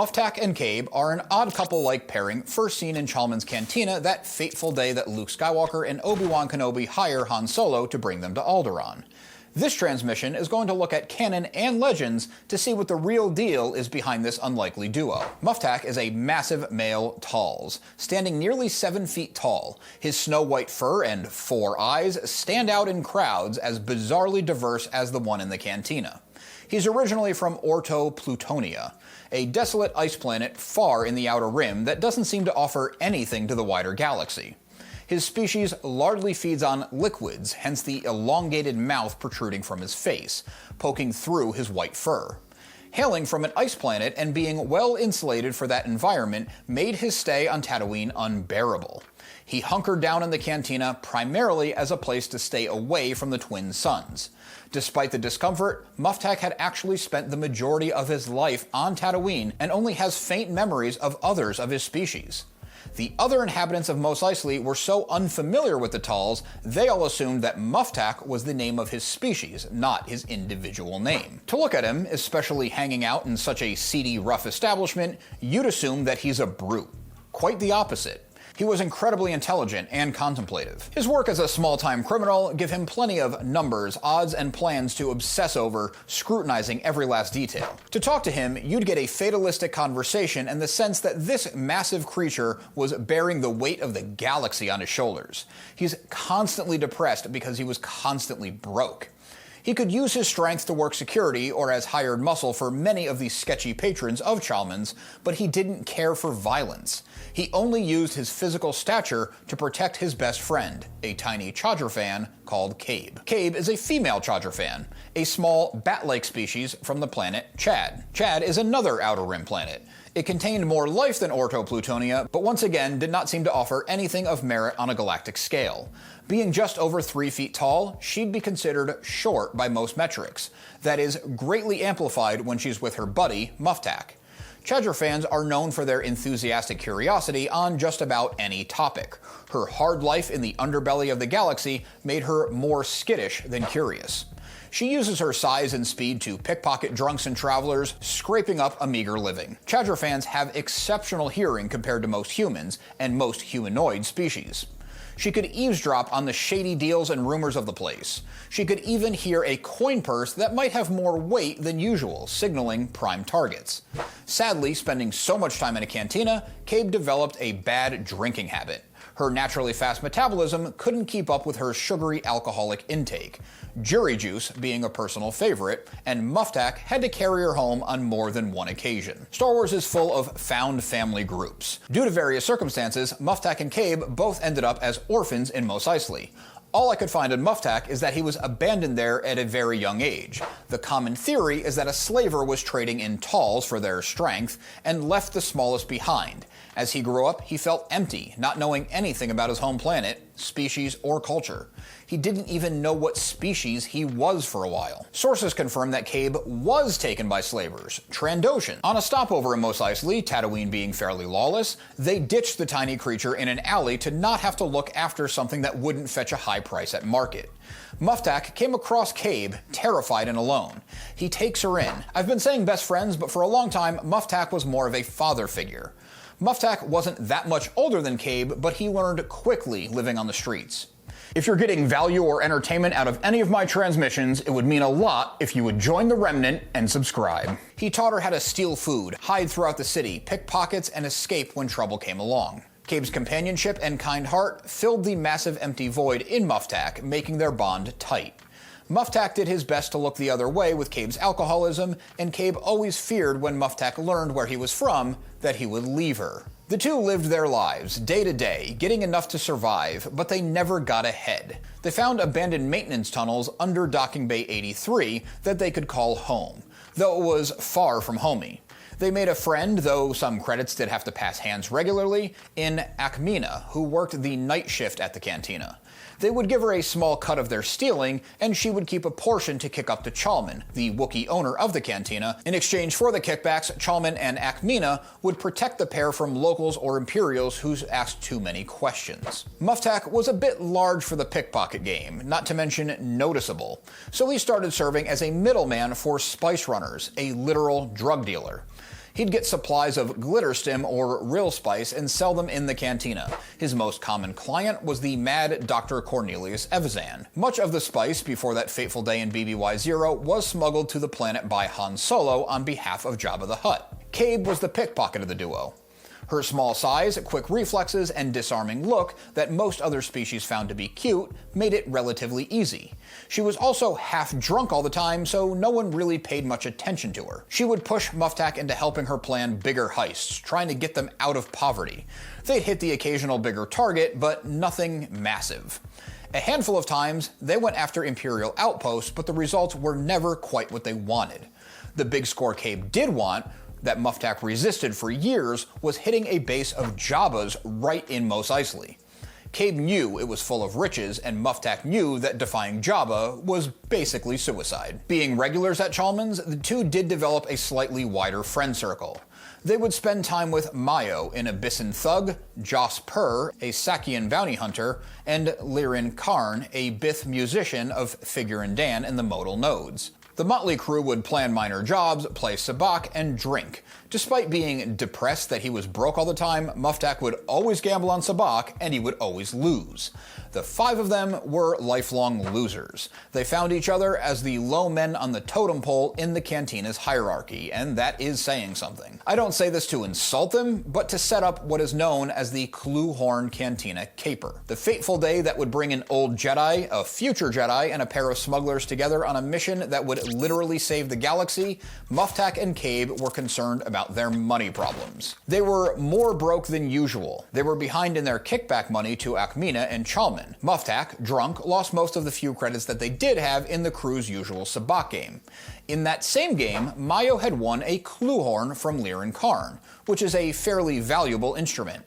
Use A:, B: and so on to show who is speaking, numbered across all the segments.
A: Muftak and Kabe are an odd couple-like pairing first seen in Chalmun's Cantina that fateful day that Luke Skywalker and Obi-Wan Kenobi hire Han Solo to bring them to Alderaan. This transmission is going to look at Canon and Legends to see what the real deal is behind this unlikely duo. Muftak is a massive male Talz, standing nearly 7 feet tall. His snow-white fur and 4 eyes stand out in crowds as bizarrely diverse as the one in the Cantina. He's originally from Orto Plutonia, a desolate ice planet far in the Outer Rim that doesn't seem to offer anything to the wider galaxy. His species largely feeds on liquids, hence the elongated mouth protruding from his face, poking through his white fur. Hailing from an ice planet and being well insulated for that environment made his stay on Tatooine unbearable. He hunkered down in the Cantina primarily as a place to stay away from the twin suns. Despite the discomfort, Muftak had actually spent the majority of his life on Tatooine and only has faint memories of others of his species. The other inhabitants of Mos Eisley were so unfamiliar with the Talz, they all assumed that Muftak was the name of his species, not his individual name. To look at him, especially hanging out in such a seedy, rough establishment, you'd assume that he's a brute. Quite the opposite. He was incredibly intelligent and contemplative. His work as a small-time criminal give him plenty of numbers, odds, and plans to obsess over, scrutinizing every last detail. To talk to him, you'd get a fatalistic conversation and the sense that this massive creature was bearing the weight of the galaxy on his shoulders. He's constantly depressed because he was constantly broke. He could use his strength to work security or as hired muscle for many of the sketchy patrons of Chalmun's, but he didn't care for violence. He only used his physical stature to protect his best friend, a tiny Chadra-fan called Kabe. Kabe is a female Chadra-fan, a small bat-like species from the planet Chad. Chad is another Outer Rim planet. It contained more life than Orto Plutonia, but once again did not seem to offer anything of merit on a galactic scale. Being just over 3 feet tall, she'd be considered short by most metrics. That is, greatly amplified when she's with her buddy, Muftak. Chadra-fans are known for their enthusiastic curiosity on just about any topic. Her hard life in the underbelly of the galaxy made her more skittish than curious. She uses her size and speed to pickpocket drunks and travelers, scraping up a meager living. Chadra-fans have exceptional hearing compared to most humans and most humanoid species. She could eavesdrop on the shady deals and rumors of the place. She could even hear a coin purse that might have more weight than usual, signaling prime targets. Sadly, spending so much time in a cantina, Kabe developed a bad drinking habit. Her naturally fast metabolism couldn't keep up with her sugary alcoholic intake, jury juice being a personal favorite, and Muftak had to carry her home on more than one occasion. Star Wars is full of found family groups. Due to various circumstances, Muftak and Kabe both ended up as orphans in Mos Eisley. All I could find on Muftak is that he was abandoned there at a very young age. The common theory is that a slaver was trading in Talz for their strength and left the smallest behind. As he grew up, he felt empty, not knowing anything about his home planet, species, or culture. He didn't even know what species he was for a while. Sources confirm that Kabe was taken by slavers, Trandoshan. On a stopover in Mos Eisley, Tatooine being fairly lawless, they ditched the tiny creature in an alley to not have to look after something that wouldn't fetch a high price at market. Muftak came across Kabe, terrified and alone. He takes her in. I've been saying best friends, but for a long time, Muftak was more of a father figure. Muftak wasn't that much older than Kabe, but he learned quickly living on the streets. If you're getting value or entertainment out of any of my transmissions, it would mean a lot if you would join the Remnant and subscribe. He taught her how to steal food, hide throughout the city, pick pockets, and escape when trouble came along. Kabe's companionship and kind heart filled the massive empty void in Muftak, making their bond tight. Muftak did his best to look the other way with Kabe's alcoholism, and Kabe always feared when Muftak learned where he was from that he would leave her. The two lived their lives, day to day, getting enough to survive, but they never got ahead. They found abandoned maintenance tunnels under Docking Bay 83 that they could call home, though it was far from homey. They made a friend, though some credits did have to pass hands regularly, in Akmina, who worked the night shift at the cantina. They would give her a small cut of their stealing, and she would keep a portion to kick up to Chalmun, the Wookiee owner of the cantina. In exchange for the kickbacks, Chalmun and Akmina would protect the pair from locals or Imperials who asked too many questions. Muftak was a bit large for the pickpocket game, not to mention noticeable, so he started serving as a middleman for spice runners, a literal drug dealer. He'd get supplies of glitterstim or real spice and sell them in the cantina. His most common client was the mad Dr. Cornelius Evazan. Much of the spice before that fateful day in BBY-0 was smuggled to the planet by Han Solo on behalf of Jabba the Hutt. Kabe was the pickpocket of the duo. Her small size, quick reflexes, and disarming look that most other species found to be cute made it relatively easy. She was also half drunk all the time, so no one really paid much attention to her. She would push Muftak into helping her plan bigger heists, trying to get them out of poverty. They'd hit the occasional bigger target, but nothing massive. A handful of times, they went after Imperial outposts, but the results were never quite what they wanted. The big score Kabe did want, that Muftak resisted for years, was hitting a base of Jabba's right in Mos Eisley. Kabe knew it was full of riches, and Muftak knew that defying Jabba was basically suicide. Being regulars at Chalmun's, the two did develop a slightly wider friend circle. They would spend time with Mayo, an Abyssin thug, Joss Purr, a Sakian bounty hunter, and Lirin Karn, a Bith musician of Figure and Dan in the modal nodes. The motley crew would plan minor jobs, play sabacc, and drink. Despite being depressed that he was broke all the time, Muftak would always gamble on sabacc, and he would always lose. The five of them were lifelong losers. They found each other as the low men on the totem pole in the cantina's hierarchy, and that is saying something. I don't say this to insult them, but to set up what is known as the Kloo Horn Cantina Caper. The fateful day that would bring an old Jedi, a future Jedi, and a pair of smugglers together on a mission that would literally save the galaxy. Muftak and Kabe were concerned about their money problems. They were more broke than usual. They were behind in their kickback money to Ackmena and Chalmun. Muftak, drunk, lost most of the few credits that they did have in the crew's usual sabacc game. In that same game, Mayo had won a Kloo horn from Lirin Karn, which is a fairly valuable instrument.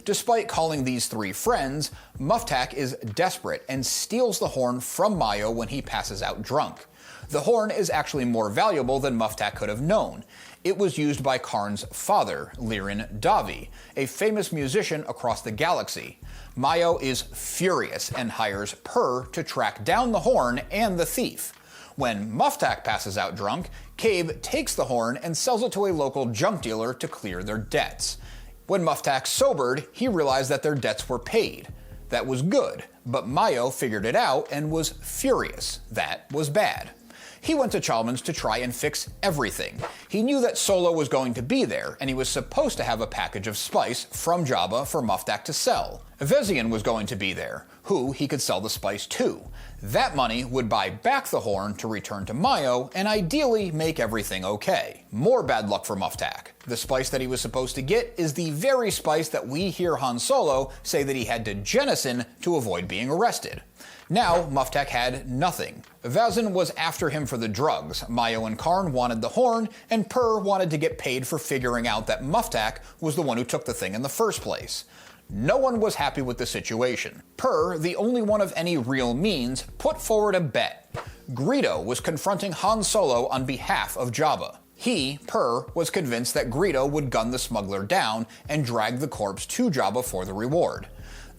A: Despite calling these three friends, Muftak is desperate and steals the horn from Mayo when he passes out drunk. The horn is actually more valuable than Muftak could have known. It was used by Karn's father, Lirin Davi, a famous musician across the galaxy. Mayo is furious and hires Purr to track down the horn and the thief. When Muftak passes out drunk, Kabe takes the horn and sells it to a local junk dealer to clear their debts. When Muftak sobered, he realized that their debts were paid. That was good, but Mayo figured it out and was furious. That was bad. He went to Chalmun's to try and fix everything. He knew that Solo was going to be there, and he was supposed to have a package of spice from Jabba for Muftak to sell. Evazan was going to be there, who he could sell the spice to. That money would buy back the horn to return to Mayo and ideally make everything okay. More bad luck for Muftak. The spice that he was supposed to get is the very spice that we hear Han Solo say that he had to jettison to avoid being arrested. Now, Muftak had nothing. Evazan was after him for the drugs, Mayo and Karn wanted the horn, and Purr wanted to get paid for figuring out that Muftak was the one who took the thing in the first place. No one was happy with the situation. Purr, the only one of any real means, put forward a bet. Greedo was confronting Han Solo on behalf of Jabba. He, Purr, was convinced that Greedo would gun the smuggler down and drag the corpse to Jabba for the reward.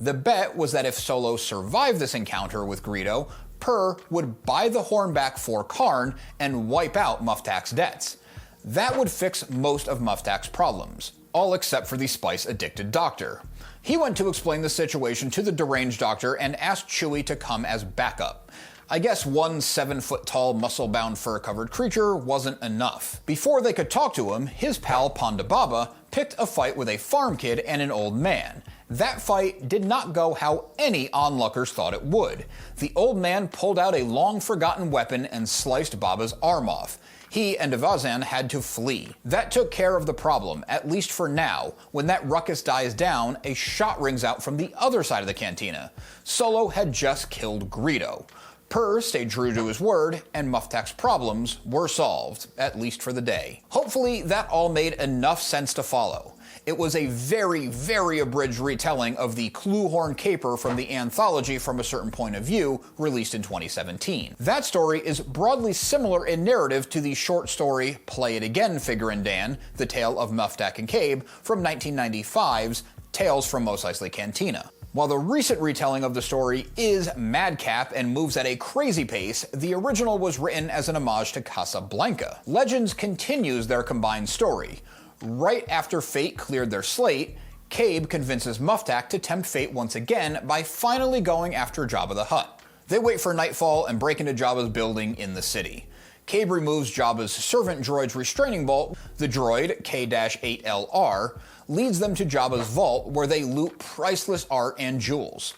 A: The bet was that if Solo survived this encounter with Greedo, Purr would buy the horn back for Karn and wipe out Muftak's debts. That would fix most of Muftak's problems, all except for the spice-addicted doctor. He went to explain the situation to the deranged doctor and asked Chewie to come as backup. I guess one 7-foot-tall, muscle-bound, fur-covered creature wasn't enough. Before they could talk to him, his pal Ponda Baba picked a fight with a farm kid and an old man. That fight did not go how any onlookers thought it would. The old man pulled out a long-forgotten weapon and sliced Baba's arm off. He and Evazan had to flee. That took care of the problem, at least for now. When that ruckus dies down, a shot rings out from the other side of the cantina. Solo had just killed Greedo. Purr stayed true to his word, and Muftak's problems were solved, at least for the day. Hopefully, that all made enough sense to follow. It was a very, very abridged retelling of the Kloo Horn Caper from the anthology From a Certain Point of View, released in 2017. That story is broadly similar in narrative to the short story Play It Again, Figure and Dan, The Tale of Muftak and Kabe, from 1995's Tales from Mos Eisley Cantina. While the recent retelling of the story is madcap and moves at a crazy pace, the original was written as an homage to Casablanca. Legends continues their combined story. Right after fate cleared their slate, Kabe convinces Muftak to tempt fate once again by finally going after Jabba the Hutt. They wait for nightfall and break into Jabba's building in the city. Kabe removes Jabba's servant droid's restraining bolt. The droid, K-8LR, leads them to Jabba's vault where they loot priceless art and jewels.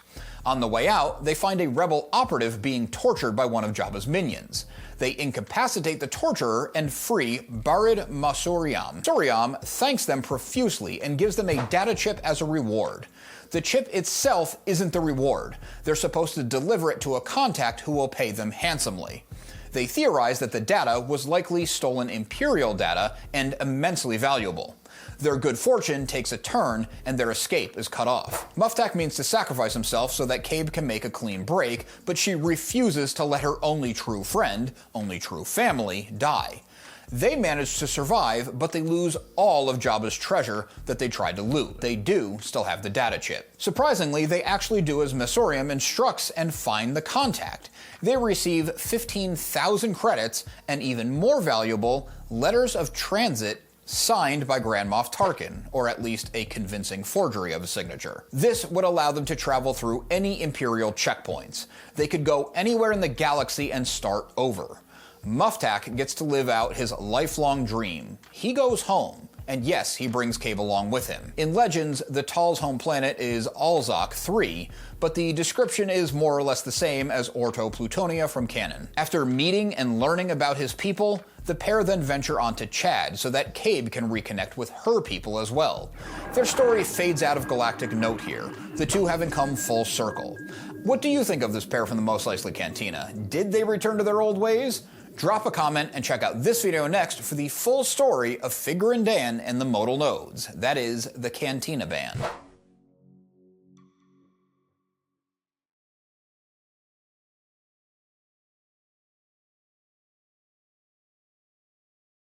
A: On the way out, they find a rebel operative being tortured by one of Jabba's minions. They incapacitate the torturer and free Barid Masuriam. Masuriam thanks them profusely and gives them a data chip as a reward. The chip itself isn't the reward. They're supposed to deliver it to a contact who will pay them handsomely. They theorize that the data was likely stolen Imperial data and immensely valuable. Their good fortune takes a turn and their escape is cut off. Muftak means to sacrifice himself so that Kabe can make a clean break, but she refuses to let her only true friend, only true family, die. They manage to survive, but they lose all of Jabba's treasure that they tried to loot. They do still have the data chip. Surprisingly, they actually do as Masuriam instructs and find the contact. They receive 15,000 credits and, even more valuable, letters of transit signed by Grand Moff Tarkin, or at least a convincing forgery of a signature. This would allow them to travel through any Imperial checkpoints. They could go anywhere in the galaxy and start over. Muftak gets to live out his lifelong dream. He goes home. And yes, he brings Kabe along with him. In Legends, the Tal's home planet is Alzok 3, but the description is more or less the same as Orto Plutonia from Canon. After meeting and learning about his people, the pair then venture onto Chad so that Kabe can reconnect with her people as well. Their story fades out of galactic note here, the two having come full circle. What do you think of this pair from the Mos Eisley Cantina? Did they return to their old ways? Drop a comment and check out this video next for the full story of Figure and Dan and the modal nodes, that is, the Cantina Band.